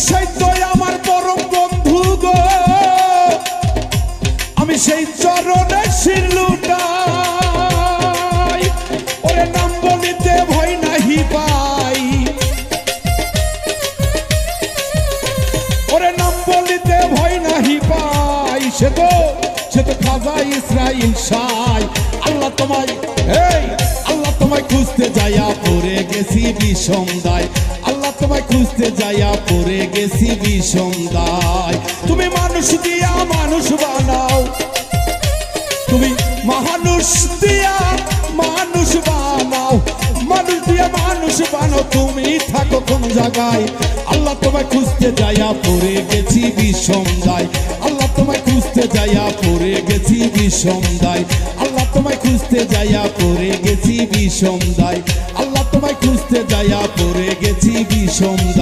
সেই তো আমার পরম বন্ধু গো, আমি সেই চরণে শির লুটাই। ওরে নাম বলিতে ভয় নাহি পাই, ওরে নাম বলিতে ভয় নাহি পাই। সে তো খাজা ইসরাইল শাহ। আল্লাহ তোমায়, এই আল্লাহ তোমায় খুঁজতে যাইয়া পড়ে গেছি বিষম দায়। আল্লাহ তোমায় খুঁজতে যাইয়া পড়ে গেছি বিষম দায়। তুমি মানুষ দিয়া মানুষ বানাও, তুমি মানুষ দিয়া মানুষ বানাও, মানুষ দিয়া মানুষ বানাও। তুমি থাকো কোন জায়গায়? আল্লাহ তোমায় খুঁজতে যাইয়া পড়ে গেছি বিষম দায়। আল্লাহ তোমায় খুঁজতে যাইয়া পড়ে গেছি বিষম দায়। আল্লাহ তোমায় খুঁজতে যাইয়া পড়ে গেছি বিষম দায়। আল্লাহ তোমায় খুঁজতে যাইয়া পড়ে গেছি বিষম দায়।